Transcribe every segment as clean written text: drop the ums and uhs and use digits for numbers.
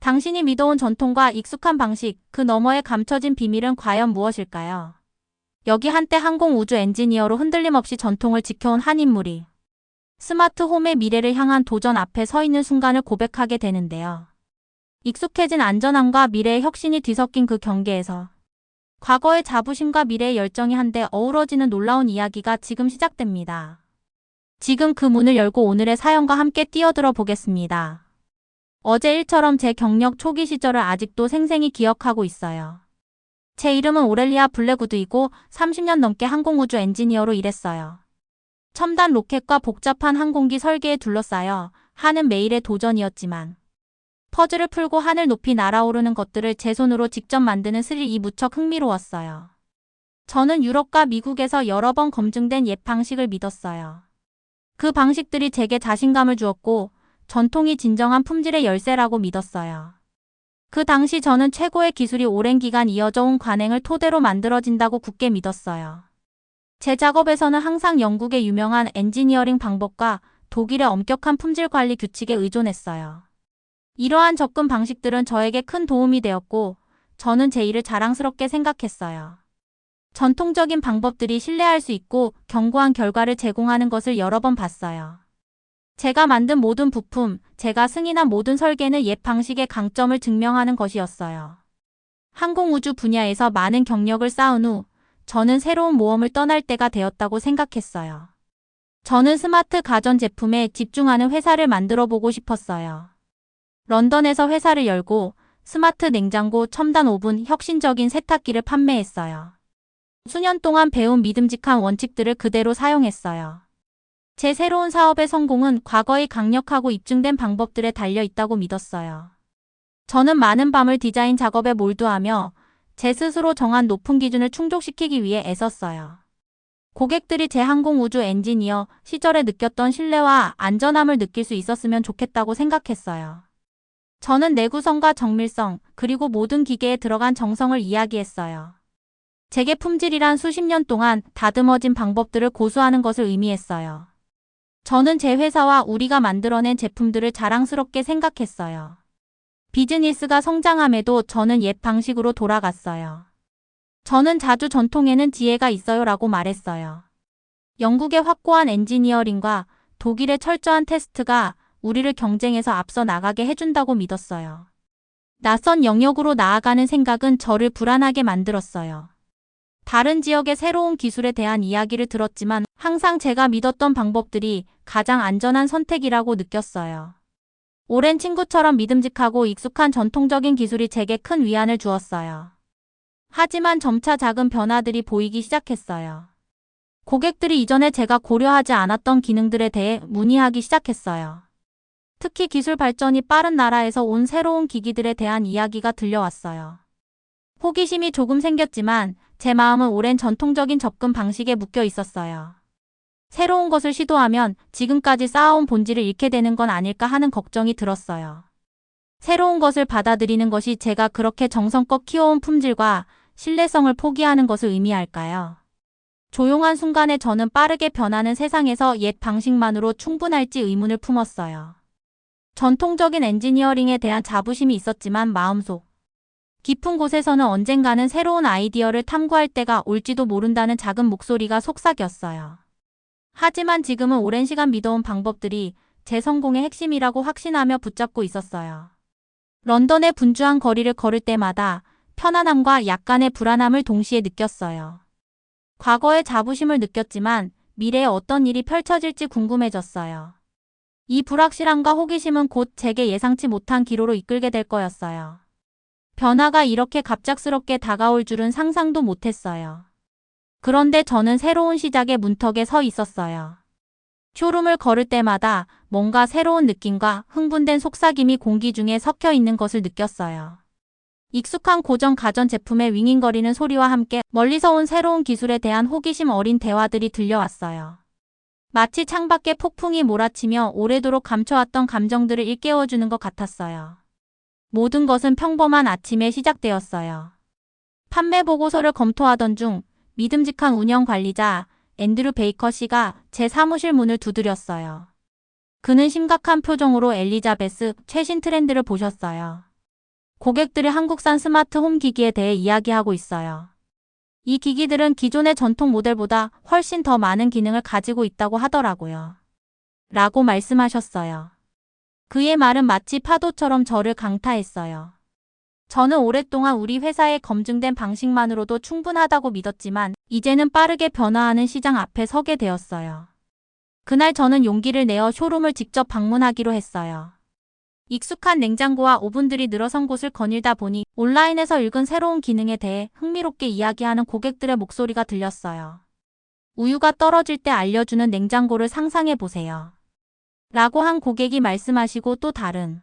당신이 믿어온 전통과 익숙한 방식, 그 너머에 감춰진 비밀은 과연 무엇일까요? 여기 한때 항공우주 엔지니어로 흔들림 없이 전통을 지켜온 한 인물이 스마트 홈의 미래를 향한 도전 앞에 서 있는 순간을 고백하게 되는데요. 익숙해진 안전함과 미래의 혁신이 뒤섞인 그 경계에서 과거의 자부심과 미래의 열정이 한데 어우러지는 놀라운 이야기가 지금 시작됩니다. 지금 그 문을 열고 오늘의 사연과 함께 뛰어들어 보겠습니다. 어제 일처럼 제 경력 초기 시절을 아직도 생생히 기억하고 있어요. 제 이름은 오렐리아 블랙우드이고 30년 넘게 항공우주 엔지니어로 일했어요. 첨단 로켓과 복잡한 항공기 설계에 둘러싸여 하는 매일의 도전이었지만 퍼즐을 풀고 하늘 높이 날아오르는 것들을 제 손으로 직접 만드는 스릴이 무척 흥미로웠어요. 저는 유럽과 미국에서 여러 번 검증된 옛 방식을 믿었어요. 그 방식들이 제게 자신감을 주었고 전통이 진정한 품질의 열쇠라고 믿었어요. 그 당시 저는 최고의 기술이 오랜 기간 이어져 온 관행을 토대로 만들어진다고 굳게 믿었어요. 제 작업에서는 항상 영국의 유명한 엔지니어링 방법과 독일의 엄격한 품질 관리 규칙에 의존했어요. 이러한 접근 방식들은 저에게 큰 도움이 되었고 저는 제 일을 자랑스럽게 생각했어요. 전통적인 방법들이 신뢰할 수 있고 견고한 결과를 제공하는 것을 여러 번 봤어요. 제가 만든 모든 부품, 제가 승인한 모든 설계는 옛 방식의 강점을 증명하는 것이었어요. 항공우주 분야에서 많은 경력을 쌓은 후 저는 새로운 모험을 떠날 때가 되었다고 생각했어요. 저는 스마트 가전제품에 집중하는 회사를 만들어 보고 싶었어요. 런던에서 회사를 열고 스마트 냉장고, 첨단 오븐, 혁신적인 세탁기를 판매했어요. 수년 동안 배운 믿음직한 원칙들을 그대로 사용했어요. 제 새로운 사업의 성공은 과거의 강력하고 입증된 방법들에 달려 있다고 믿었어요. 저는 많은 밤을 디자인 작업에 몰두하며 제 스스로 정한 높은 기준을 충족시키기 위해 애썼어요. 고객들이 제 항공우주 엔지니어 시절에 느꼈던 신뢰와 안전함을 느낄 수 있었으면 좋겠다고 생각했어요. 저는 내구성과 정밀성, 그리고 모든 기계에 들어간 정성을 이야기했어요. 제게 품질이란 수십 년 동안 다듬어진 방법들을 고수하는 것을 의미했어요. 저는 제 회사와 우리가 만들어낸 제품들을 자랑스럽게 생각했어요. 비즈니스가 성장함에도 저는 옛 방식으로 돌아갔어요. 저는 자주 전통에는 지혜가 있어요 라고 말했어요. 영국의 확고한 엔지니어링과 독일의 철저한 테스트가 우리를 경쟁에서 앞서 나가게 해준다고 믿었어요. 낯선 영역으로 나아가는 생각은 저를 불안하게 만들었어요. 다른 지역의 새로운 기술에 대한 이야기를 들었지만 항상 제가 믿었던 방법들이 가장 안전한 선택이라고 느꼈어요. 오랜 친구처럼 믿음직하고 익숙한 전통적인 기술이 제게 큰 위안을 주었어요. 하지만 점차 작은 변화들이 보이기 시작했어요. 고객들이 이전에 제가 고려하지 않았던 기능들에 대해 문의하기 시작했어요. 특히 기술 발전이 빠른 나라에서 온 새로운 기기들에 대한 이야기가 들려왔어요. 호기심이 조금 생겼지만 제 마음은 오랜 전통적인 접근 방식에 묶여 있었어요. 새로운 것을 시도하면 지금까지 쌓아온 본질을 잃게 되는 건 아닐까 하는 걱정이 들었어요. 새로운 것을 받아들이는 것이 제가 그렇게 정성껏 키워온 품질과 신뢰성을 포기하는 것을 의미할까요? 조용한 순간에 저는 빠르게 변하는 세상에서 옛 방식만으로 충분할지 의문을 품었어요. 전통적인 엔지니어링에 대한 자부심이 있었지만 마음속 깊은 곳에서는 언젠가는 새로운 아이디어를 탐구할 때가 올지도 모른다는 작은 목소리가 속삭였어요. 하지만 지금은 오랜 시간 믿어온 방법들이 제 성공의 핵심이라고 확신하며 붙잡고 있었어요. 런던의 분주한 거리를 걸을 때마다 편안함과 약간의 불안함을 동시에 느꼈어요. 과거의 자부심을 느꼈지만 미래에 어떤 일이 펼쳐질지 궁금해졌어요. 이 불확실함과 호기심은 곧 제게 예상치 못한 기로로 이끌게 될 거였어요. 변화가 이렇게 갑작스럽게 다가올 줄은 상상도 못했어요. 그런데 저는 새로운 시작의 문턱에 서 있었어요. 쇼룸을 걸을 때마다 뭔가 새로운 느낌과 흥분된 속삭임이 공기 중에 섞여 있는 것을 느꼈어요. 익숙한 고전 가전제품의 윙윙거리는 소리와 함께 멀리서 온 새로운 기술에 대한 호기심 어린 대화들이 들려왔어요. 마치 창밖에 폭풍이 몰아치며 오래도록 감춰왔던 감정들을 일깨워주는 것 같았어요. 모든 것은 평범한 아침에 시작되었어요. 판매 보고서를 검토하던 중 믿음직한 운영 관리자 앤드류 베이커 씨가 제 사무실 문을 두드렸어요. 그는 심각한 표정으로 엘리자베스, 최신 트렌드를 보셨어요. 고객들이 한국산 스마트 홈 기기에 대해 이야기하고 있어요. 이 기기들은 기존의 전통 모델보다 훨씬 더 많은 기능을 가지고 있다고 하더라고요. 라고 말씀하셨어요. 그의 말은 마치 파도처럼 저를 강타했어요. 저는 오랫동안 우리 회사의 검증된 방식만으로도 충분하다고 믿었지만 이제는 빠르게 변화하는 시장 앞에 서게 되었어요. 그날 저는 용기를 내어 쇼룸을 직접 방문하기로 했어요. 익숙한 냉장고와 오븐들이 늘어선 곳을 거닐다 보니 온라인에서 읽은 새로운 기능에 대해 흥미롭게 이야기하는 고객들의 목소리가 들렸어요. 우유가 떨어질 때 알려주는 냉장고를 상상해 보세요. 라고 한 고객이 말씀하시고 또 다른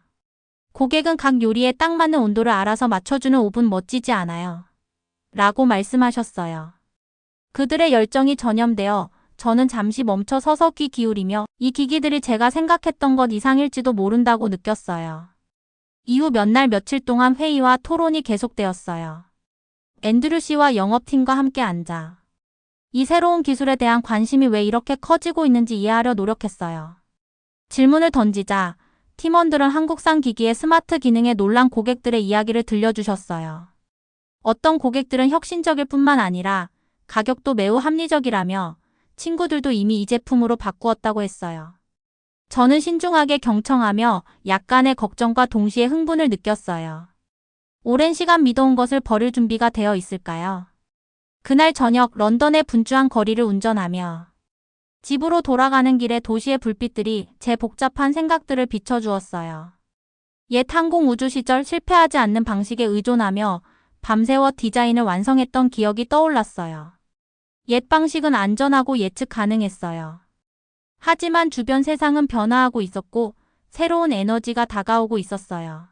고객은 각 요리에 딱 맞는 온도를 알아서 맞춰주는 오븐 멋지지 않아요? 라고 말씀하셨어요. 그들의 열정이 전염되어 저는 잠시 멈춰 서서 귀 기울이며 이 기기들이 제가 생각했던 것 이상일지도 모른다고 느꼈어요. 이후 몇 날 며칠 동안 회의와 토론이 계속되었어요. 앤드류 씨와 영업팀과 함께 앉아 이 새로운 기술에 대한 관심이 왜 이렇게 커지고 있는지 이해하려 노력했어요. 질문을 던지자 팀원들은 한국산 기기의 스마트 기능에 놀란 고객들의 이야기를 들려주셨어요. 어떤 고객들은 혁신적일 뿐만 아니라 가격도 매우 합리적이라며 친구들도 이미 이 제품으로 바꾸었다고 했어요. 저는 신중하게 경청하며 약간의 걱정과 동시에 흥분을 느꼈어요. 오랜 시간 믿어온 것을 버릴 준비가 되어 있을까요? 그날 저녁 런던의 분주한 거리를 운전하며 집으로 돌아가는 길에 도시의 불빛들이 제 복잡한 생각들을 비춰주었어요. 옛 항공우주 시절 실패하지 않는 방식에 의존하며 밤새워 디자인을 완성했던 기억이 떠올랐어요. 옛 방식은 안전하고 예측 가능했어요. 하지만 주변 세상은 변화하고 있었고 새로운 에너지가 다가오고 있었어요.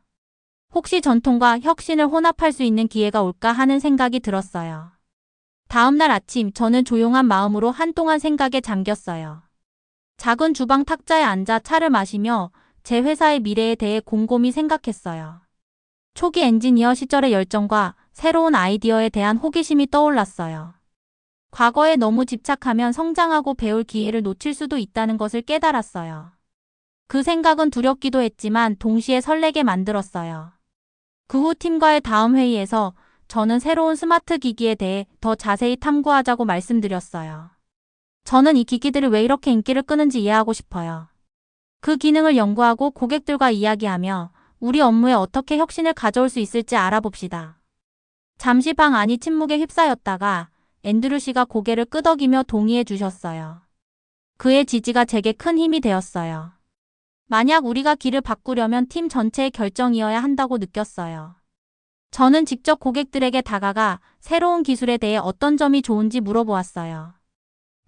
혹시 전통과 혁신을 혼합할 수 있는 기회가 올까 하는 생각이 들었어요. 다음 날 아침 저는 조용한 마음으로 한동안 생각에 잠겼어요. 작은 주방 탁자에 앉아 차를 마시며 제 회사의 미래에 대해 곰곰이 생각했어요. 초기 엔지니어 시절의 열정과 새로운 아이디어에 대한 호기심이 떠올랐어요. 과거에 너무 집착하면 성장하고 배울 기회를 놓칠 수도 있다는 것을 깨달았어요. 그 생각은 두렵기도 했지만 동시에 설레게 만들었어요. 그 후 팀과의 다음 회의에서 저는 새로운 스마트 기기에 대해 더 자세히 탐구하자고 말씀드렸어요. 저는 이 기기들이 왜 이렇게 인기를 끄는지 이해하고 싶어요. 그 기능을 연구하고 고객들과 이야기하며 우리 업무에 어떻게 혁신을 가져올 수 있을지 알아봅시다. 잠시 방 안이 침묵에 휩싸였다가 앤드류 씨가 고개를 끄덕이며 동의해 주셨어요. 그의 지지가 제게 큰 힘이 되었어요. 만약 우리가 길을 바꾸려면 팀 전체의 결정이어야 한다고 느꼈어요. 저는 직접 고객들에게 다가가 새로운 기술에 대해 어떤 점이 좋은지 물어보았어요.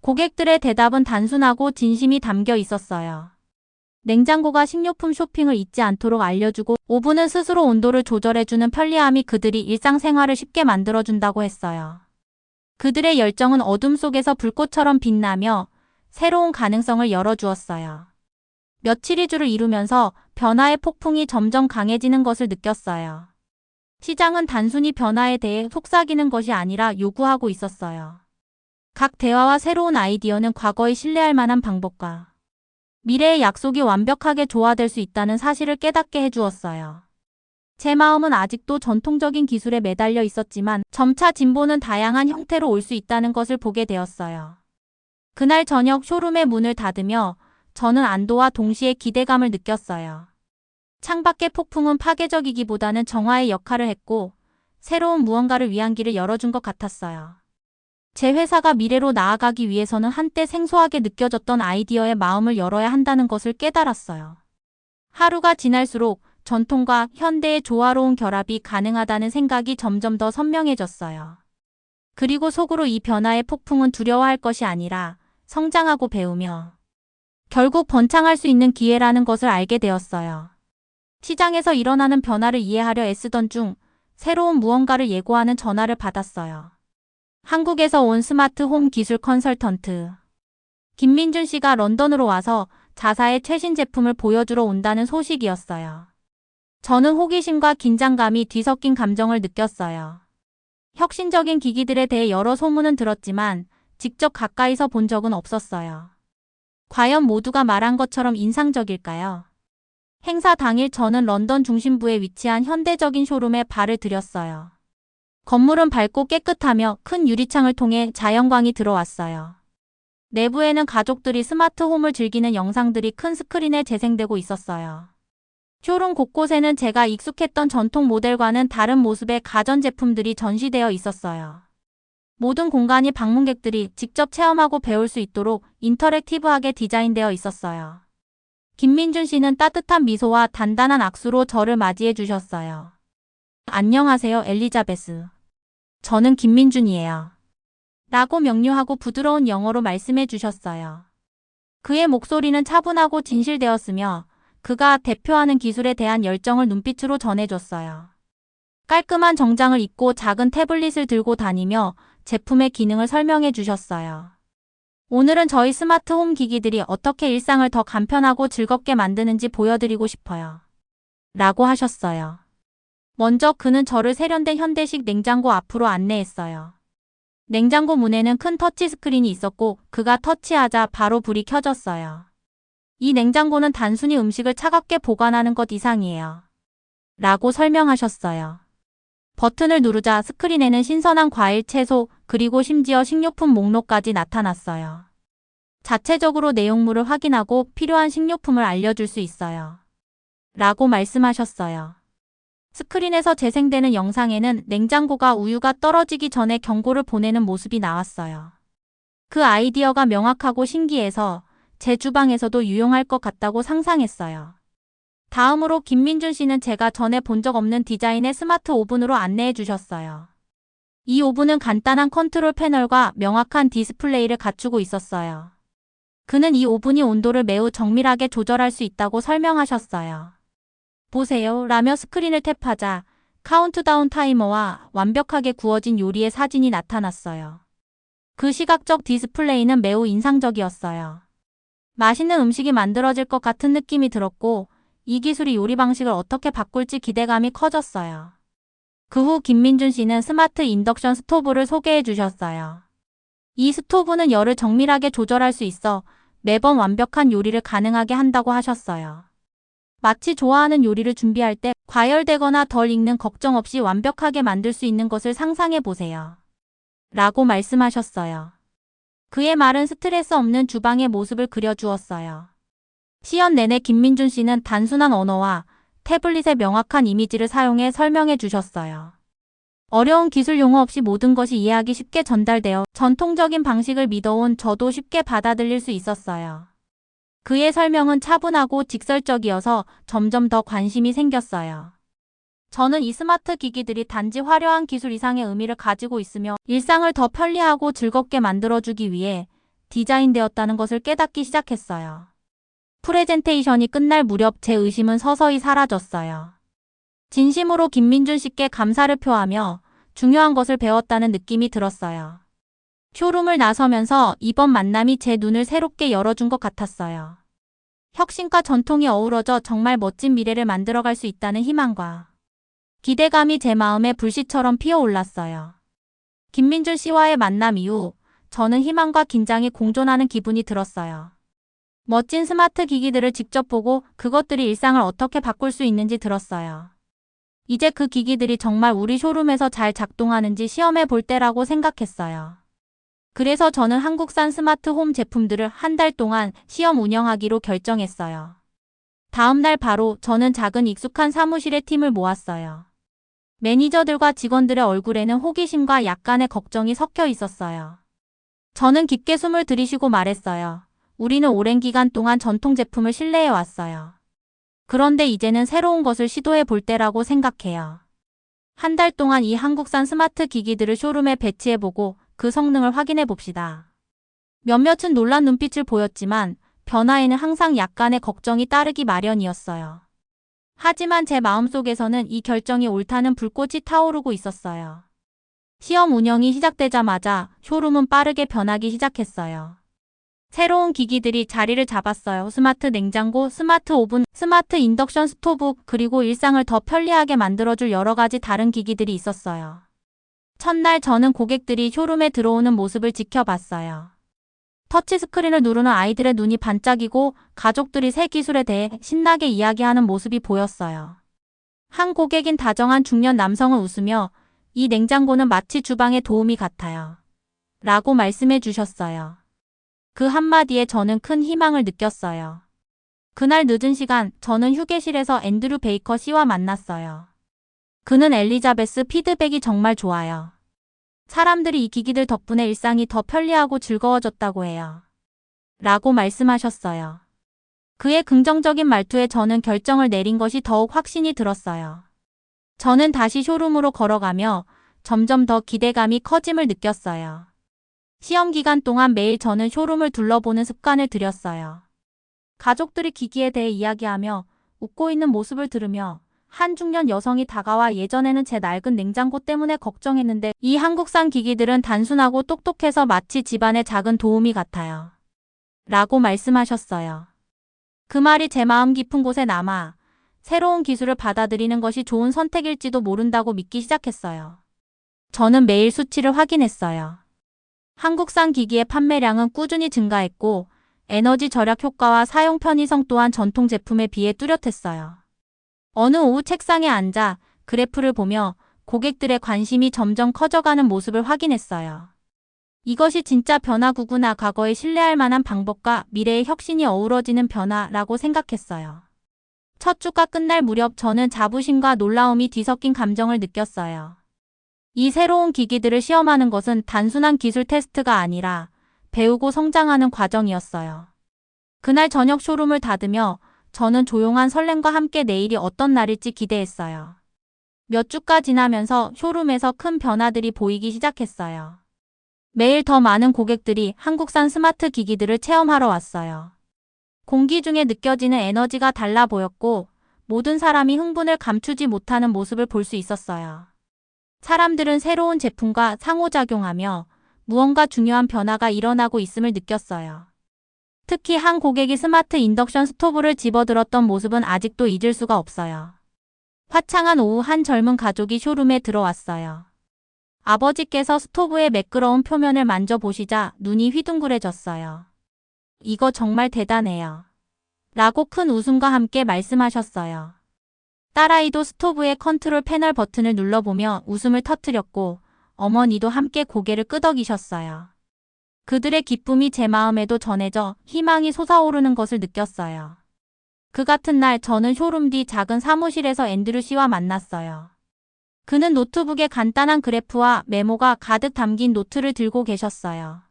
고객들의 대답은 단순하고 진심이 담겨 있었어요. 냉장고가 식료품 쇼핑을 잊지 않도록 알려주고 오븐은 스스로 온도를 조절해주는 편리함이 그들이 일상생활을 쉽게 만들어준다고 했어요. 그들의 열정은 어둠 속에서 불꽃처럼 빛나며 새로운 가능성을 열어주었어요. 며칠이 주를 이루면서 변화의 폭풍이 점점 강해지는 것을 느꼈어요. 시장은 단순히 변화에 대해 속삭이는 것이 아니라 요구하고 있었어요. 각 대화와 새로운 아이디어는 과거의 신뢰할 만한 방법과 미래의 약속이 완벽하게 조화될 수 있다는 사실을 깨닫게 해주었어요. 제 마음은 아직도 전통적인 기술에 매달려 있었지만 점차 진보는 다양한 형태로 올 수 있다는 것을 보게 되었어요. 그날 저녁 쇼룸의 문을 닫으며 저는 안도와 동시에 기대감을 느꼈어요. 창밖의 폭풍은 파괴적이기보다는 정화의 역할을 했고 새로운 무언가를 위한 길을 열어준 것 같았어요. 제 회사가 미래로 나아가기 위해서는 한때 생소하게 느껴졌던 아이디어의 마음을 열어야 한다는 것을 깨달았어요. 하루가 지날수록 전통과 현대의 조화로운 결합이 가능하다는 생각이 점점 더 선명해졌어요. 그리고 속으로 이 변화의 폭풍은 두려워할 것이 아니라 성장하고 배우며 결국 번창할 수 있는 기회라는 것을 알게 되었어요. 시장에서 일어나는 변화를 이해하려 애쓰던 중 새로운 무언가를 예고하는 전화를 받았어요. 한국에서 온 스마트 홈 기술 컨설턴트 김민준 씨가 런던으로 와서 자사의 최신 제품을 보여주러 온다는 소식이었어요. 저는 호기심과 긴장감이 뒤섞인 감정을 느꼈어요. 혁신적인 기기들에 대해 여러 소문은 들었지만 직접 가까이서 본 적은 없었어요. 과연 모두가 말한 것처럼 인상적일까요? 행사 당일 저는 런던 중심부에 위치한 현대적인 쇼룸에 발을 들였어요. 건물은 밝고 깨끗하며 큰 유리창을 통해 자연광이 들어왔어요. 내부에는 가족들이 스마트홈을 즐기는 영상들이 큰 스크린에 재생되고 있었어요. 쇼룸 곳곳에는 제가 익숙했던 전통 모델과는 다른 모습의 가전제품들이 전시되어 있었어요. 모든 공간이 방문객들이 직접 체험하고 배울 수 있도록 인터랙티브하게 디자인되어 있었어요. 김민준 씨는 따뜻한 미소와 단단한 악수로 저를 맞이해 주셨어요. 안녕하세요, 엘리자베스. 저는 김민준이에요. 라고 명료하고 부드러운 영어로 말씀해 주셨어요. 그의 목소리는 차분하고 진실되었으며 그가 대표하는 기술에 대한 열정을 눈빛으로 전해줬어요. 깔끔한 정장을 입고 작은 태블릿을 들고 다니며 제품의 기능을 설명해 주셨어요. 오늘은 저희 스마트홈 기기들이 어떻게 일상을 더 간편하고 즐겁게 만드는지 보여드리고 싶어요. 라고 하셨어요. 먼저 그는 저를 세련된 현대식 냉장고 앞으로 안내했어요. 냉장고 문에는 큰 터치스크린이 있었고 그가 터치하자 바로 불이 켜졌어요. 이 냉장고는 단순히 음식을 차갑게 보관하는 것 이상이에요. 라고 설명하셨어요. 버튼을 누르자 스크린에는 신선한 과일, 채소, 그리고 심지어 식료품 목록까지 나타났어요. 자체적으로 내용물을 확인하고 필요한 식료품을 알려줄 수 있어요. 라고 말씀하셨어요. 스크린에서 재생되는 영상에는 냉장고가 우유가 떨어지기 전에 경고를 보내는 모습이 나왔어요. 그 아이디어가 명확하고 신기해서 제 주방에서도 유용할 것 같다고 상상했어요. 다음으로 김민준 씨는 제가 전에 본 적 없는 디자인의 스마트 오븐으로 안내해 주셨어요. 이 오븐은 간단한 컨트롤 패널과 명확한 디스플레이를 갖추고 있었어요. 그는 이 오븐이 온도를 매우 정밀하게 조절할 수 있다고 설명하셨어요. 보세요 라며 스크린을 탭하자 카운트다운 타이머와 완벽하게 구워진 요리의 사진이 나타났어요. 그 시각적 디스플레이는 매우 인상적이었어요. 맛있는 음식이 만들어질 것 같은 느낌이 들었고 이 기술이 요리 방식을 어떻게 바꿀지 기대감이 커졌어요. 그 후 김민준 씨는 스마트 인덕션 스토브를 소개해 주셨어요. 이 스토브는 열을 정밀하게 조절할 수 있어 매번 완벽한 요리를 가능하게 한다고 하셨어요. 마치 좋아하는 요리를 준비할 때 과열되거나 덜 익는 걱정 없이 완벽하게 만들 수 있는 것을 상상해 보세요. 라고 말씀하셨어요. 그의 말은 스트레스 없는 주방의 모습을 그려주었어요. 시연 내내 김민준 씨는 단순한 언어와 태블릿의 명확한 이미지를 사용해 설명해 주셨어요. 어려운 기술 용어 없이 모든 것이 이해하기 쉽게 전달되어 전통적인 방식을 믿어온 저도 쉽게 받아들일 수 있었어요. 그의 설명은 차분하고 직설적이어서 점점 더 관심이 생겼어요. 저는 이 스마트 기기들이 단지 화려한 기술 이상의 의미를 가지고 있으며 일상을 더 편리하고 즐겁게 만들어주기 위해 디자인되었다는 것을 깨닫기 시작했어요. 프레젠테이션이 끝날 무렵 제 의심은 서서히 사라졌어요. 진심으로 김민준 씨께 감사를 표하며 중요한 것을 배웠다는 느낌이 들었어요. 쇼룸을 나서면서 이번 만남이 제 눈을 새롭게 열어준 것 같았어요. 혁신과 전통이 어우러져 정말 멋진 미래를 만들어갈 수 있다는 희망과 기대감이 제 마음에 불씨처럼 피어올랐어요. 김민준 씨와의 만남 이후 저는 희망과 긴장이 공존하는 기분이 들었어요. 멋진 스마트 기기들을 직접 보고 그것들이 일상을 어떻게 바꿀 수 있는지 들었어요. 이제 그 기기들이 정말 우리 쇼룸에서 잘 작동하는지 시험해 볼 때라고 생각했어요. 그래서 저는 한국산 스마트 홈 제품들을 한 달 동안 시험 운영하기로 결정했어요. 다음 날 바로 저는 작은 익숙한 사무실의 팀을 모았어요. 매니저들과 직원들의 얼굴에는 호기심과 약간의 걱정이 섞여 있었어요. 저는 깊게 숨을 들이쉬고 말했어요. 우리는 오랜 기간 동안 전통 제품을 신뢰해 왔어요. 그런데 이제는 새로운 것을 시도해 볼 때라고 생각해요. 한 달 동안 이 한국산 스마트 기기들을 쇼룸에 배치해보고 그 성능을 확인해 봅시다. 몇몇은 놀란 눈빛을 보였지만 변화에는 항상 약간의 걱정이 따르기 마련이었어요. 하지만 제 마음속에서는 이 결정이 옳다는 불꽃이 타오르고 있었어요. 시험 운영이 시작되자마자 쇼룸은 빠르게 변하기 시작했어요. 새로운 기기들이 자리를 잡았어요. 스마트 냉장고, 스마트 오븐, 스마트 인덕션 스토브, 그리고 일상을 더 편리하게 만들어줄 여러 가지 다른 기기들이 있었어요. 첫날 저는 고객들이 쇼룸에 들어오는 모습을 지켜봤어요. 터치스크린을 누르는 아이들의 눈이 반짝이고 가족들이 새 기술에 대해 신나게 이야기하는 모습이 보였어요. 한 고객인 다정한 중년 남성은 웃으며 이 냉장고는 마치 주방의 도우미 같아요. 라고 말씀해 주셨어요. 그 한마디에 저는 큰 희망을 느꼈어요. 그날 늦은 시간 저는 휴게실에서 앤드류 베이커 씨와 만났어요. 그는 엘리자베스 피드백이 정말 좋아요. 사람들이 이 기기들 덕분에 일상이 더 편리하고 즐거워졌다고 해요. 라고 말씀하셨어요. 그의 긍정적인 말투에 저는 결정을 내린 것이 더욱 확신이 들었어요. 저는 다시 쇼룸으로 걸어가며 점점 더 기대감이 커짐을 느꼈어요. 시험 기간 동안 매일 저는 쇼룸을 둘러보는 습관을 들였어요. 가족들이 기기에 대해 이야기하며 웃고 있는 모습을 들으며 한 중년 여성이 다가와 예전에는 제 낡은 냉장고 때문에 걱정했는데 이 한국산 기기들은 단순하고 똑똑해서 마치 집안의 작은 도우미 같아요. 라고 말씀하셨어요. 그 말이 제 마음 깊은 곳에 남아 새로운 기술을 받아들이는 것이 좋은 선택일지도 모른다고 믿기 시작했어요. 저는 매일 수치를 확인했어요. 한국산 기기의 판매량은 꾸준히 증가했고 에너지 절약 효과와 사용 편의성 또한 전통 제품에 비해 뚜렷했어요. 어느 오후 책상에 앉아 그래프를 보며 고객들의 관심이 점점 커져가는 모습을 확인했어요. 이것이 진짜 변화구구나. 과거에 신뢰할 만한 방법과 미래의 혁신이 어우러지는 변화라고 생각했어요. 첫 주가 끝날 무렵 저는 자부심과 놀라움이 뒤섞인 감정을 느꼈어요. 이 새로운 기기들을 시험하는 것은 단순한 기술 테스트가 아니라 배우고 성장하는 과정이었어요. 그날 저녁 쇼룸을 닫으며 저는 조용한 설렘과 함께 내일이 어떤 날일지 기대했어요. 몇 주가 지나면서 쇼룸에서 큰 변화들이 보이기 시작했어요. 매일 더 많은 고객들이 한국산 스마트 기기들을 체험하러 왔어요. 공기 중에 느껴지는 에너지가 달라 보였고 모든 사람이 흥분을 감추지 못하는 모습을 볼 수 있었어요. 사람들은 새로운 제품과 상호작용하며 무언가 중요한 변화가 일어나고 있음을 느꼈어요. 특히 한 고객이 스마트 인덕션 스토브를 집어들었던 모습은 아직도 잊을 수가 없어요. 화창한 오후 한 젊은 가족이 쇼룸에 들어왔어요. 아버지께서 스토브의 매끄러운 표면을 만져보시자 눈이 휘둥그레졌어요. 이거 정말 대단해요. 라고 큰 웃음과 함께 말씀하셨어요. 딸아이도 스토브의 컨트롤 패널 버튼을 눌러보며 웃음을 터뜨렸고 어머니도 함께 고개를 끄덕이셨어요. 그들의 기쁨이 제 마음에도 전해져 희망이 솟아오르는 것을 느꼈어요. 그 같은 날 저는 쇼룸 뒤 작은 사무실에서 앤드류 씨와 만났어요. 그는 노트북에 간단한 그래프와 메모가 가득 담긴 노트를 들고 계셨어요.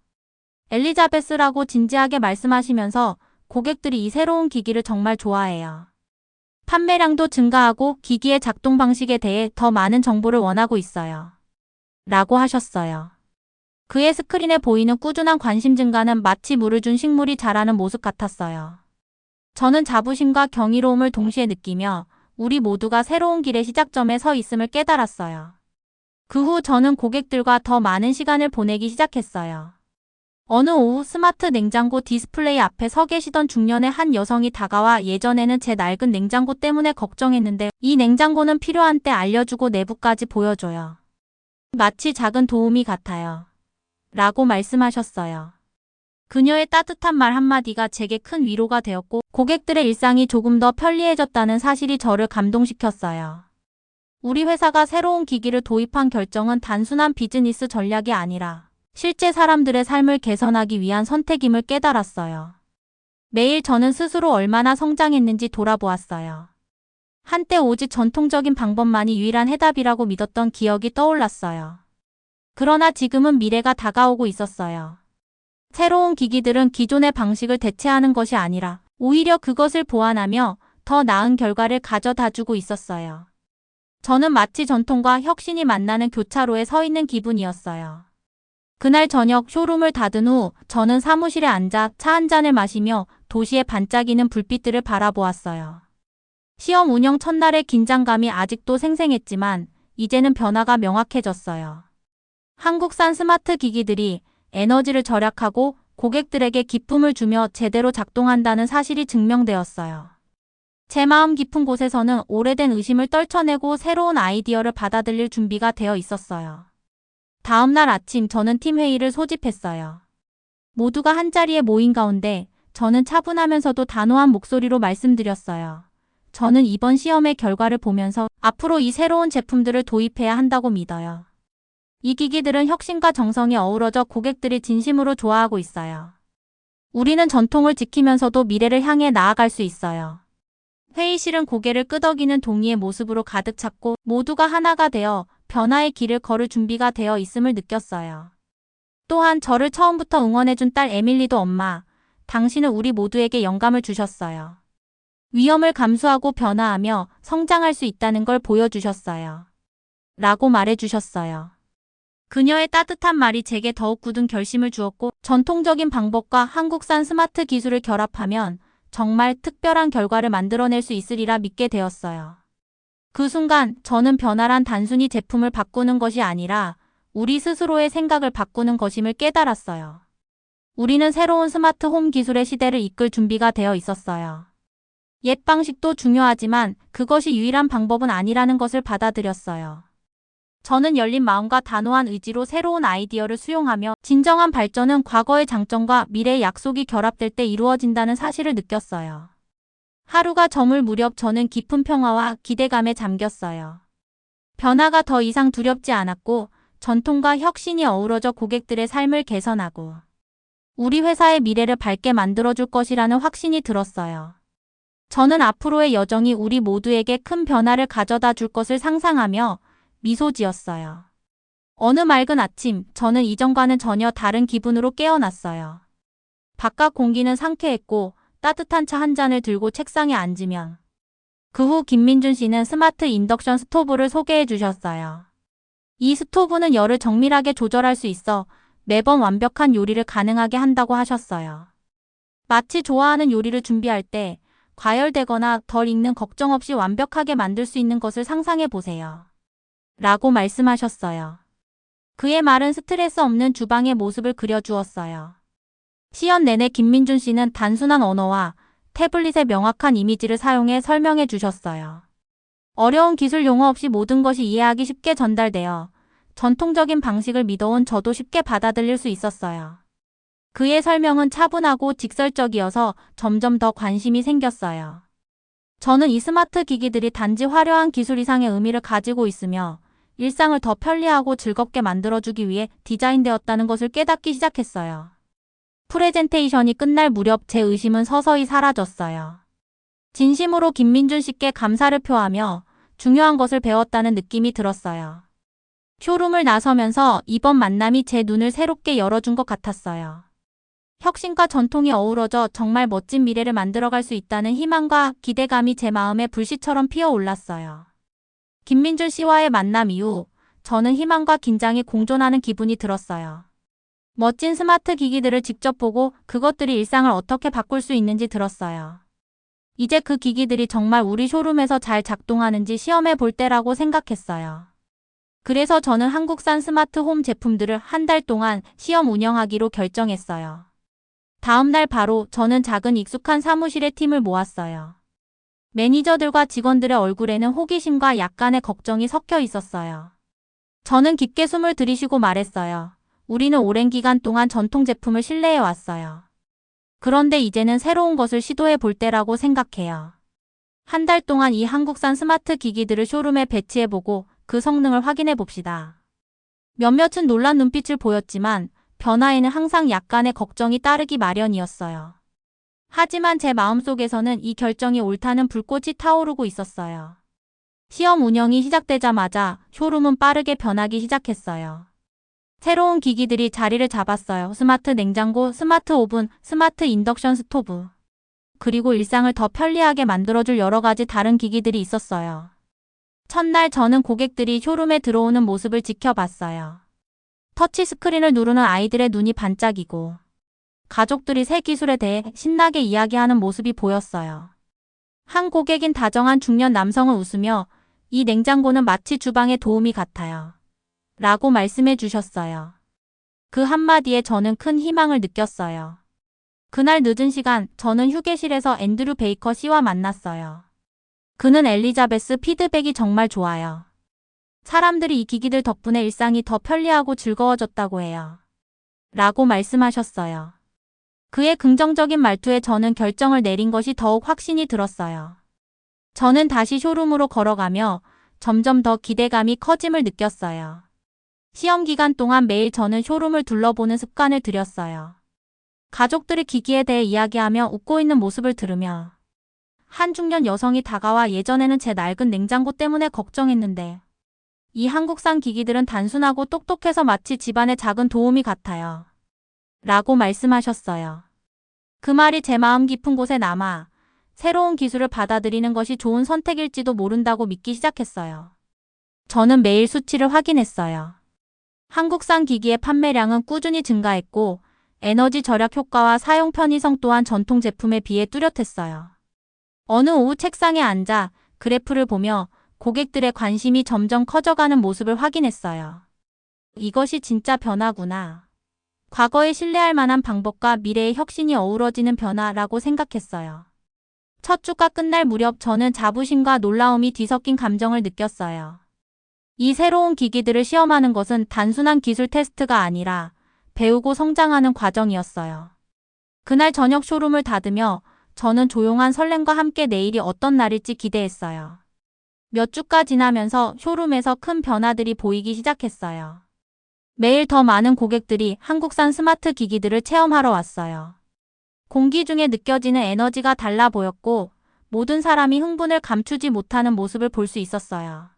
엘리자베스라고 진지하게 말씀하시면서 고객들이 이 새로운 기기를 정말 좋아해요. 판매량도 증가하고 기기의 작동 방식에 대해 더 많은 정보를 원하고 있어요. 라고 하셨어요. 그의 스크린에 보이는 꾸준한 관심 증가는 마치 물을 준 식물이 자라는 모습 같았어요. 저는 자부심과 경이로움을 동시에 느끼며 우리 모두가 새로운 길의 시작점에 서 있음을 깨달았어요. 그 후 저는 고객들과 더 많은 시간을 보내기 시작했어요. 어느 오후 스마트 냉장고 디스플레이 앞에 서 계시던 중년의 한 여성이 다가와 예전에는 제 낡은 냉장고 때문에 걱정했는데 이 냉장고는 필요한 때 알려주고 내부까지 보여줘요. 마치 작은 도우미 같아요. 라고 말씀하셨어요. 그녀의 따뜻한 말 한마디가 제게 큰 위로가 되었고 고객들의 일상이 조금 더 편리해졌다는 사실이 저를 감동시켰어요. 우리 회사가 새로운 기기를 도입한 결정은 단순한 비즈니스 전략이 아니라 실제 사람들의 삶을 개선하기 위한 선택임을 깨달았어요. 매일 저는 스스로 얼마나 성장했는지 돌아보았어요. 한때 오직 전통적인 방법만이 유일한 해답이라고 믿었던 기억이 떠올랐어요. 그러나 지금은 미래가 다가오고 있었어요. 새로운 기기들은 기존의 방식을 대체하는 것이 아니라 오히려 그것을 보완하며 더 나은 결과를 가져다주고 있었어요. 저는 마치 전통과 혁신이 만나는 교차로에 서 있는 기분이었어요. 그날 저녁 쇼룸을 닫은 후 저는 사무실에 앉아 차 한 잔을 마시며 도시의 반짝이는 불빛들을 바라보았어요. 시험 운영 첫날의 긴장감이 아직도 생생했지만 이제는 변화가 명확해졌어요. 한국산 스마트 기기들이 에너지를 절약하고 고객들에게 기쁨을 주며 제대로 작동한다는 사실이 증명되었어요. 제 마음 깊은 곳에서는 오래된 의심을 떨쳐내고 새로운 아이디어를 받아들일 준비가 되어 있었어요. 다음 날 아침 저는 팀 회의를 소집했어요. 모두가 한자리에 모인 가운데 저는 차분하면서도 단호한 목소리로 말씀드렸어요. 저는 이번 시험의 결과를 보면서 앞으로 이 새로운 제품들을 도입해야 한다고 믿어요. 이 기기들은 혁신과 정성이 어우러져 고객들이 진심으로 좋아하고 있어요. 우리는 전통을 지키면서도 미래를 향해 나아갈 수 있어요. 회의실은 고개를 끄덕이는 동의의 모습으로 가득 찼고 모두가 하나가 되어 변화의 길을 걸을 준비가 되어 있음을 느꼈어요. 또한 저를 처음부터 응원해준 딸 에밀리도 엄마, 당신은 우리 모두에게 영감을 주셨어요. 위험을 감수하고 변화하며 성장할 수 있다는 걸 보여주셨어요. 라고 말해주셨어요. 그녀의 따뜻한 말이 제게 더욱 굳은 결심을 주었고 전통적인 방법과 한국산 스마트 기술을 결합하면 정말 특별한 결과를 만들어낼 수 있으리라 믿게 되었어요. 그 순간 저는 변화란 단순히 제품을 바꾸는 것이 아니라 우리 스스로의 생각을 바꾸는 것임을 깨달았어요. 우리는 새로운 스마트 홈 기술의 시대를 이끌 준비가 되어 있었어요. 옛 방식도 중요하지만 그것이 유일한 방법은 아니라는 것을 받아들였어요. 저는 열린 마음과 단호한 의지로 새로운 아이디어를 수용하며 진정한 발전은 과거의 장점과 미래의 약속이 결합될 때 이루어진다는 사실을 느꼈어요. 하루가 저물 무렵 저는 깊은 평화와 기대감에 잠겼어요. 변화가 더 이상 두렵지 않았고 전통과 혁신이 어우러져 고객들의 삶을 개선하고 우리 회사의 미래를 밝게 만들어줄 것이라는 확신이 들었어요. 저는 앞으로의 여정이 우리 모두에게 큰 변화를 가져다 줄 것을 상상하며 미소 지었어요. 어느 맑은 아침, 저는 이전과는 전혀 다른 기분으로 깨어났어요. 바깥 공기는 상쾌했고 따뜻한 차 한 잔을 들고 책상에 앉으면 그 후 김민준 씨는 스마트 인덕션 스토브를 소개해 주셨어요. 이 스토브는 열을 정밀하게 조절할 수 있어 매번 완벽한 요리를 가능하게 한다고 하셨어요. 마치 좋아하는 요리를 준비할 때 과열되거나 덜 익는 걱정 없이 완벽하게 만들 수 있는 것을 상상해 보세요. 라고 말씀하셨어요. 그의 말은 스트레스 없는 주방의 모습을 그려주었어요. 시연 내내 김민준 씨는 단순한 언어와 태블릿의 명확한 이미지를 사용해 설명해 주셨어요. 어려운 기술 용어 없이 모든 것이 이해하기 쉽게 전달되어 전통적인 방식을 믿어온 저도 쉽게 받아들일 수 있었어요. 그의 설명은 차분하고 직설적이어서 점점 더 관심이 생겼어요. 저는 이 스마트 기기들이 단지 화려한 기술 이상의 의미를 가지고 있으며 일상을 더 편리하고 즐겁게 만들어주기 위해 디자인되었다는 것을 깨닫기 시작했어요. 프레젠테이션이 끝날 무렵 제 의심은 서서히 사라졌어요. 진심으로 김민준 씨께 감사를 표하며 중요한 것을 배웠다는 느낌이 들었어요. 쇼룸을 나서면서 이번 만남이 제 눈을 새롭게 열어준 것 같았어요. 혁신과 전통이 어우러져 정말 멋진 미래를 만들어갈 수 있다는 희망과 기대감이 제 마음에 불씨처럼 피어올랐어요. 김민준 씨와의 만남 이후 저는 희망과 긴장이 공존하는 기분이 들었어요. 멋진 스마트 기기들을 직접 보고 그것들이 일상을 어떻게 바꿀 수 있는지 들었어요. 이제 그 기기들이 정말 우리 쇼룸에서 잘 작동하는지 시험해 볼 때라고 생각했어요. 그래서 저는 한국산 스마트 홈 제품들을 한 달 동안 시험 운영하기로 결정했어요. 다음 날 바로 저는 작은 익숙한 사무실의 팀을 모았어요. 매니저들과 직원들의 얼굴에는 호기심과 약간의 걱정이 섞여 있었어요. 저는 깊게 숨을 들이쉬고 말했어요. 우리는 오랜 기간 동안 전통 제품을 신뢰해 왔어요. 그런데 이제는 새로운 것을 시도해 볼 때라고 생각해요. 한 달 동안 이 한국산 스마트 기기들을 쇼룸에 배치해보고 그 성능을 확인해 봅시다. 몇몇은 놀란 눈빛을 보였지만 변화에는 항상 약간의 걱정이 따르기 마련이었어요. 하지만 제 마음속에서는 이 결정이 옳다는 불꽃이 타오르고 있었어요. 시험 운영이 시작되자마자 쇼룸은 빠르게 변하기 시작했어요. 새로운 기기들이 자리를 잡았어요. 스마트 냉장고, 스마트 오븐, 스마트 인덕션 스토브. 그리고 일상을 더 편리하게 만들어줄 여러 가지 다른 기기들이 있었어요. 첫날 저는 고객들이 쇼룸에 들어오는 모습을 지켜봤어요. 터치 스크린을 누르는 아이들의 눈이 반짝이고 가족들이 새 기술에 대해 신나게 이야기하는 모습이 보였어요. 한 고객인 다정한 중년 남성은 웃으며 이 냉장고는 마치 주방의 도우미 같아요. 라고 말씀해 주셨어요. 그 한마디에 저는 큰 희망을 느꼈어요. 그날 늦은 시간 저는 휴게실에서 앤드류 베이커 씨와 만났어요. 그는 엘리자베스 피드백이 정말 좋아요. 사람들이 이 기기들 덕분에 일상이 더 편리하고 즐거워졌다고 해요. 라고 말씀하셨어요. 그의 긍정적인 말투에 저는 결정을 내린 것이 더욱 확신이 들었어요. 저는 다시 쇼룸으로 걸어가며 점점 더 기대감이 커짐을 느꼈어요. 시험 기간 동안 매일 저는 쇼룸을 둘러보는 습관을 들였어요. 가족들의 기기에 대해 이야기하며 웃고 있는 모습을 들으며 한 중년 여성이 다가와 예전에는 제 낡은 냉장고 때문에 걱정했는데 이 한국산 기기들은 단순하고 똑똑해서 마치 집안의 작은 도움이 같아요. 라고 말씀하셨어요. 그 말이 제 마음 깊은 곳에 남아 새로운 기술을 받아들이는 것이 좋은 선택일지도 모른다고 믿기 시작했어요. 저는 매일 수치를 확인했어요. 한국산 기기의 판매량은 꾸준히 증가했고 에너지 절약 효과와 사용 편의성 또한 전통 제품에 비해 뚜렷했어요. 어느 오후 책상에 앉아 그래프를 보며 고객들의 관심이 점점 커져가는 모습을 확인했어요. 이것이 진짜 변화구나. 과거에 신뢰할 만한 방법과 미래의 혁신이 어우러지는 변화라고 생각했어요. 첫 주가 끝날 무렵 저는 자부심과 놀라움이 뒤섞인 감정을 느꼈어요. 이 새로운 기기들을 시험하는 것은 단순한 기술 테스트가 아니라 배우고 성장하는 과정이었어요. 그날 저녁 쇼룸을 닫으며 저는 조용한 설렘과 함께 내일이 어떤 날일지 기대했어요. 몇 주가 지나면서 쇼룸에서 큰 변화들이 보이기 시작했어요. 매일 더 많은 고객들이 한국산 스마트 기기들을 체험하러 왔어요. 공기 중에 느껴지는 에너지가 달라 보였고 모든 사람이 흥분을 감추지 못하는 모습을 볼 수 있었어요.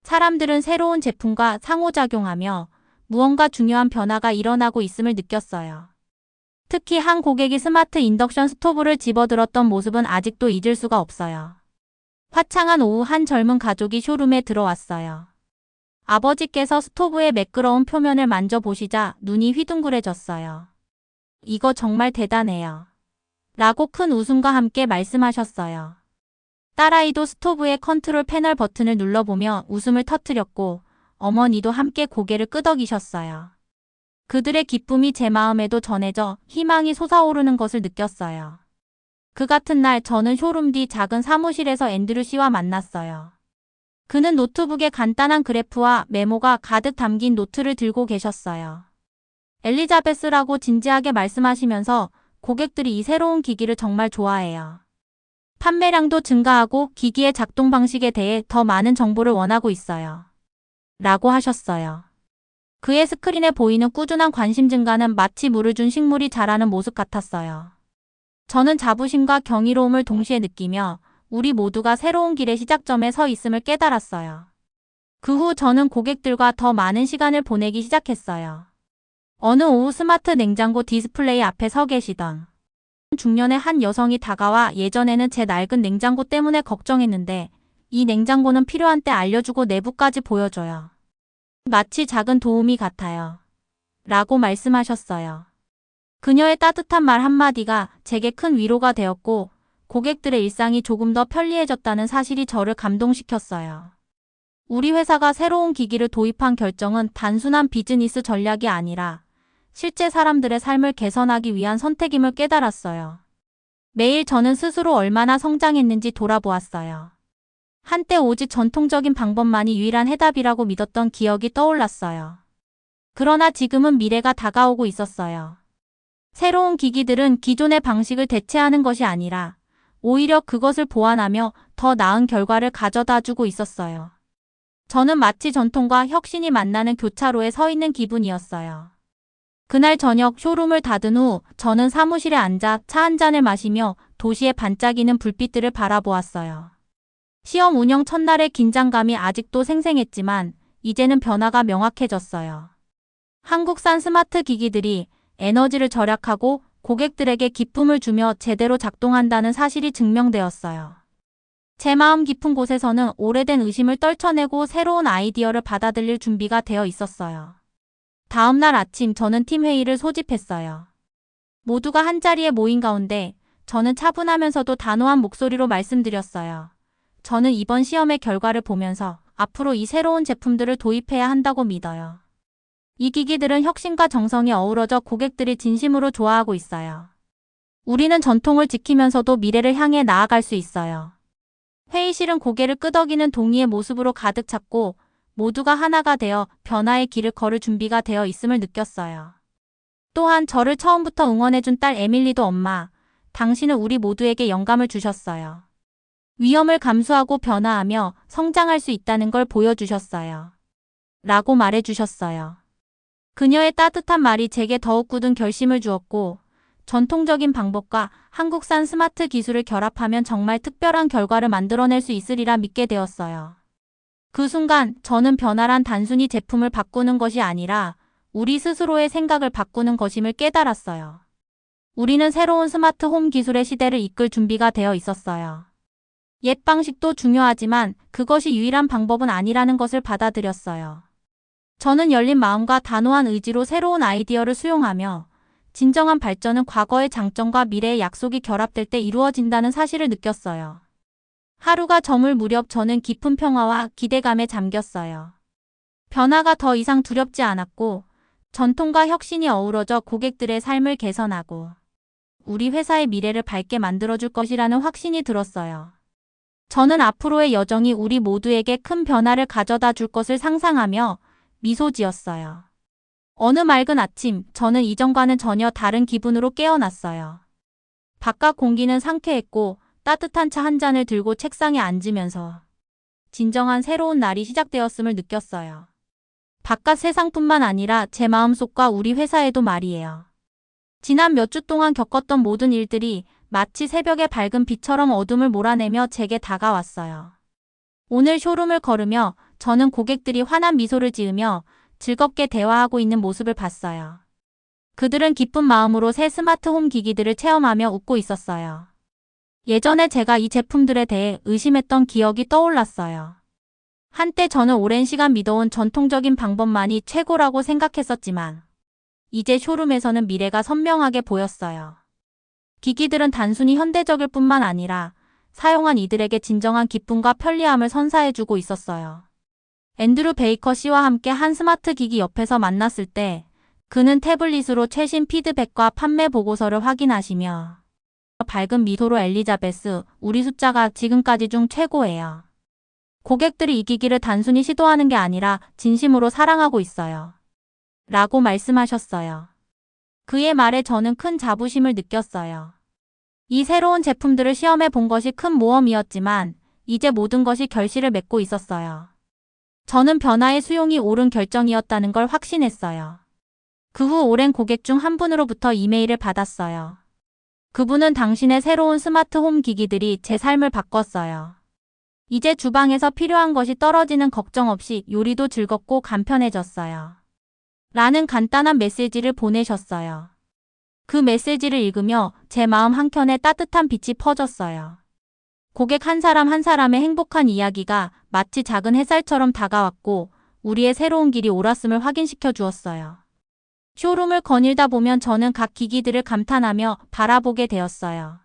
사람들은 새로운 제품과 상호작용하며 무언가 중요한 변화가 일어나고 있음을 느꼈어요. 특히 한 고객이 스마트 인덕션 스토브를 집어들었던 모습은 아직도 잊을 수가 없어요. 화창한 오후 한 젊은 가족이 쇼룸에 들어왔어요. 아버지께서 스토브의 매끄러운 표면을 만져보시자 눈이 휘둥그레졌어요. 이거 정말 대단해요. 라고 큰 웃음과 함께 말씀하셨어요. 딸아이도 스토브의 컨트롤 패널 버튼을 눌러보며 웃음을 터뜨렸고 어머니도 함께 고개를 끄덕이셨어요. 그들의 기쁨이 제 마음에도 전해져 희망이 솟아오르는 것을 느꼈어요. 그 같은 날 저는 쇼룸 뒤 작은 사무실에서 앤드류 씨와 만났어요. 그는 노트북에 간단한 그래프와 메모가 가득 담긴 노트를 들고 계셨어요. 엘리자베스라고 진지하게 말씀하시면서 고객들이 이 새로운 기기를 정말 좋아해요. 판매량도 증가하고 기기의 작동 방식에 대해 더 많은 정보를 원하고 있어요. 라고 하셨어요. 그의 스크린에 보이는 꾸준한 관심 증가는 마치 물을 준 식물이 자라는 모습 같았어요. 저는 자부심과 경이로움을 동시에 느끼며 우리 모두가 새로운 길의 시작점에 서 있음을 깨달았어요. 그 후 저는 고객들과 더 많은 시간을 보내기 시작했어요. 어느 오후 스마트 냉장고 디스플레이 앞에 서 계시던 중년의 한 여성이 다가와 예전에는 제 낡은 냉장고 때문에 걱정했는데 이 냉장고는 필요한 때 알려주고 내부까지 보여줘요. 마치 작은 도움이 같아요. 라고 말씀하셨어요. 그녀의 따뜻한 말 한마디가 제게 큰 위로가 되었고 고객들의 일상이 조금 더 편리해졌다는 사실이 저를 감동시켰어요. 우리 회사가 새로운 기기를 도입한 결정은 단순한 비즈니스 전략이 아니라 실제 사람들의 삶을 개선하기 위한 선택임을 깨달았어요. 매일 저는 스스로 얼마나 성장했는지 돌아보았어요. 한때 오직 전통적인 방법만이 유일한 해답이라고 믿었던 기억이 떠올랐어요. 그러나 지금은 미래가 다가오고 있었어요. 새로운 기기들은 기존의 방식을 대체하는 것이 아니라 오히려 그것을 보완하며 더 나은 결과를 가져다 주고 있었어요. 저는 마치 전통과 혁신이 만나는 교차로에 서 있는 기분이었어요. 그날 저녁 쇼룸을 닫은 후 저는 사무실에 앉아 차 한 잔을 마시며 도시의 반짝이는 불빛들을 바라보았어요. 시험 운영 첫날의 긴장감이 아직도 생생했지만 이제는 변화가 명확해졌어요. 한국산 스마트 기기들이 에너지를 절약하고 고객들에게 기쁨을 주며 제대로 작동한다는 사실이 증명되었어요. 제 마음 깊은 곳에서는 오래된 의심을 떨쳐내고 새로운 아이디어를 받아들일 준비가 되어 있었어요. 다음 날 아침 저는 팀 회의를 소집했어요. 모두가 한자리에 모인 가운데 저는 차분하면서도 단호한 목소리로 말씀드렸어요. 저는 이번 시험의 결과를 보면서 앞으로 이 새로운 제품들을 도입해야 한다고 믿어요. 이 기기들은 혁신과 정성이 어우러져 고객들이 진심으로 좋아하고 있어요. 우리는 전통을 지키면서도 미래를 향해 나아갈 수 있어요. 회의실은 고개를 끄덕이는 동의의 모습으로 가득 찼고 모두가 하나가 되어 변화의 길을 걸을 준비가 되어 있음을 느꼈어요. 또한 저를 처음부터 응원해준 딸 에밀리도 엄마, 당신은 우리 모두에게 영감을 주셨어요. 위험을 감수하고 변화하며 성장할 수 있다는 걸 보여주셨어요. 라고 말해주셨어요. 그녀의 따뜻한 말이 제게 더욱 굳은 결심을 주었고, 전통적인 방법과 한국산 스마트 기술을 결합하면 정말 특별한 결과를 만들어낼 수 있으리라 믿게 되었어요. 그 순간 저는 변화란 단순히 제품을 바꾸는 것이 아니라 우리 스스로의 생각을 바꾸는 것임을 깨달았어요. 우리는 새로운 스마트 홈 기술의 시대를 이끌 준비가 되어 있었어요. 옛 방식도 중요하지만 그것이 유일한 방법은 아니라는 것을 받아들였어요. 저는 열린 마음과 단호한 의지로 새로운 아이디어를 수용하며 진정한 발전은 과거의 장점과 미래의 약속이 결합될 때 이루어진다는 사실을 느꼈어요. 하루가 저물 무렵 저는 깊은 평화와 기대감에 잠겼어요. 변화가 더 이상 두렵지 않았고 전통과 혁신이 어우러져 고객들의 삶을 개선하고 우리 회사의 미래를 밝게 만들어줄 것이라는 확신이 들었어요. 저는 앞으로의 여정이 우리 모두에게 큰 변화를 가져다 줄 것을 상상하며 미소 지었어요. 어느 맑은 아침, 저는 이전과는 전혀 다른 기분으로 깨어났어요. 바깥 공기는 상쾌했고 따뜻한 차 한 잔을 들고 책상에 앉으면서 진정한 새로운 날이 시작되었음을 느꼈어요. 바깥 세상뿐만 아니라 제 마음속과 우리 회사에도 말이에요. 지난 몇 주 동안 겪었던 모든 일들이 마치 새벽의 밝은 빛처럼 어둠을 몰아내며 제게 다가왔어요. 오늘 쇼룸을 걸으며 저는 고객들이 환한 미소를 지으며 즐겁게 대화하고 있는 모습을 봤어요. 그들은 기쁜 마음으로 새 스마트 홈 기기들을 체험하며 웃고 있었어요. 예전에 제가 이 제품들에 대해 의심했던 기억이 떠올랐어요. 한때 저는 오랜 시간 믿어온 전통적인 방법만이 최고라고 생각했었지만 이제 쇼룸에서는 미래가 선명하게 보였어요. 기기들은 단순히 현대적일 뿐만 아니라 사용한 이들에게 진정한 기쁨과 편리함을 선사해주고 있었어요. 앤드루 베이커 씨와 함께 한 스마트 기기 옆에서 만났을 때 그는 태블릿으로 최신 피드백과 판매 보고서를 확인하시며 밝은 미소로 엘리자베스, 우리 숫자가 지금까지 중 최고예요. 고객들이 이 기기를 단순히 시도하는 게 아니라 진심으로 사랑하고 있어요. 라고 말씀하셨어요. 그의 말에 저는 큰 자부심을 느꼈어요. 이 새로운 제품들을 시험해 본 것이 큰 모험이었지만 이제 모든 것이 결실을 맺고 있었어요. 저는 변화의 수용이 옳은 결정이었다는 걸 확신했어요. 그 후 오랜 고객 중 한 분으로부터 이메일을 받았어요. 그분은 당신의 새로운 스마트 홈 기기들이 제 삶을 바꿨어요. 이제 주방에서 필요한 것이 떨어지는 걱정 없이 요리도 즐겁고 간편해졌어요. 라는 간단한 메시지를 보내셨어요. 그 메시지를 읽으며 제 마음 한켠에 따뜻한 빛이 퍼졌어요. 고객 한 사람 한 사람의 행복한 이야기가 마치 작은 햇살처럼 다가왔고 우리의 새로운 길이 옳았음을 확인시켜 주었어요. 쇼룸을 거닐다 보면 저는 각 기기들을 감탄하며 바라보게 되었어요.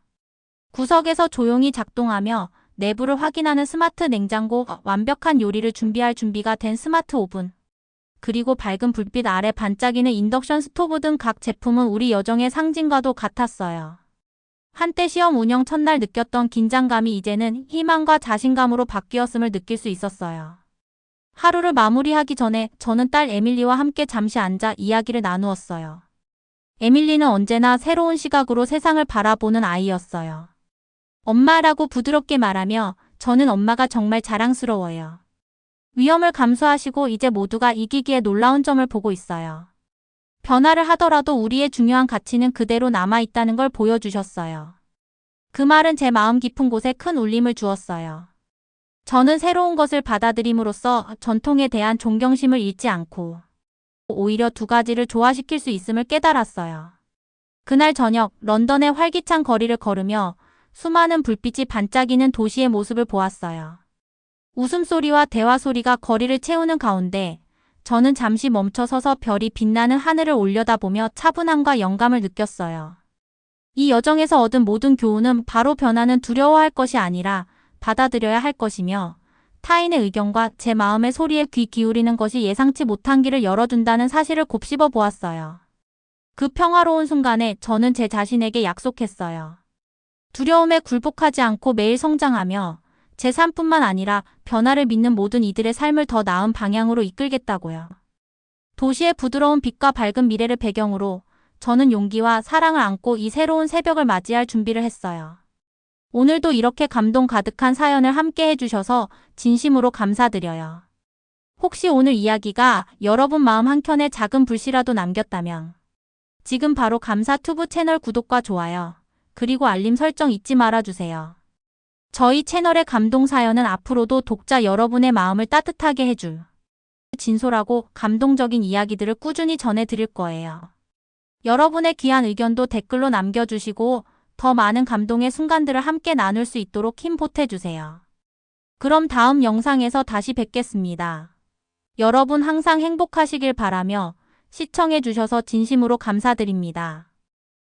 구석에서 조용히 작동하며 내부를 확인하는 스마트 냉장고, 완벽한 요리를 준비할 준비가 된 스마트 오븐, 그리고 밝은 불빛 아래 반짝이는 인덕션 스토브 등 각 제품은 우리 여정의 상징과도 같았어요. 한때 시험 운영 첫날 느꼈던 긴장감이 이제는 희망과 자신감으로 바뀌었음을 느낄 수 있었어요. 하루를 마무리하기 전에 저는 딸 에밀리와 함께 잠시 앉아 이야기를 나누었어요. 에밀리는 언제나 새로운 시각으로 세상을 바라보는 아이였어요. 엄마라고 부드럽게 말하며 저는 엄마가 정말 자랑스러워요. 위험을 감수하시고 이제 모두가 이기기에 놀라운 점을 보고 있어요. 변화를 하더라도 우리의 중요한 가치는 그대로 남아있다는 걸 보여주셨어요. 그 말은 제 마음 깊은 곳에 큰 울림을 주었어요. 저는 새로운 것을 받아들임으로써 전통에 대한 존경심을 잃지 않고 오히려 두 가지를 조화시킬 수 있음을 깨달았어요. 그날 저녁 런던의 활기찬 거리를 걸으며 수많은 불빛이 반짝이는 도시의 모습을 보았어요. 웃음소리와 대화소리가 거리를 채우는 가운데 저는 잠시 멈춰 서서 별이 빛나는 하늘을 올려다보며 차분함과 영감을 느꼈어요. 이 여정에서 얻은 모든 교훈은 바로 변화는 두려워할 것이 아니라 받아들여야 할 것이며 타인의 의견과 제 마음의 소리에 귀 기울이는 것이 예상치 못한 길을 열어준다는 사실을 곱씹어 보았어요. 그 평화로운 순간에 저는 제 자신에게 약속했어요. 두려움에 굴복하지 않고 매일 성장하며 제 삶뿐만 아니라 변화를 믿는 모든 이들의 삶을 더 나은 방향으로 이끌겠다고요. 도시의 부드러운 빛과 밝은 미래를 배경으로 저는 용기와 사랑을 안고 이 새로운 새벽을 맞이할 준비를 했어요. 오늘도 이렇게 감동 가득한 사연을 함께 해주셔서 진심으로 감사드려요. 혹시 오늘 이야기가 여러분 마음 한켠에 작은 불씨라도 남겼다면 지금 바로 감사투브 채널 구독과 좋아요, 그리고 알림 설정 잊지 말아주세요. 저희 채널의 감동 사연은 앞으로도 독자 여러분의 마음을 따뜻하게 해줄 진솔하고 감동적인 이야기들을 꾸준히 전해드릴 거예요. 여러분의 귀한 의견도 댓글로 남겨주시고 더 많은 감동의 순간들을 함께 나눌 수 있도록 힘 보태주세요. 그럼 다음 영상에서 다시 뵙겠습니다. 여러분 항상 행복하시길 바라며 시청해주셔서 진심으로 감사드립니다.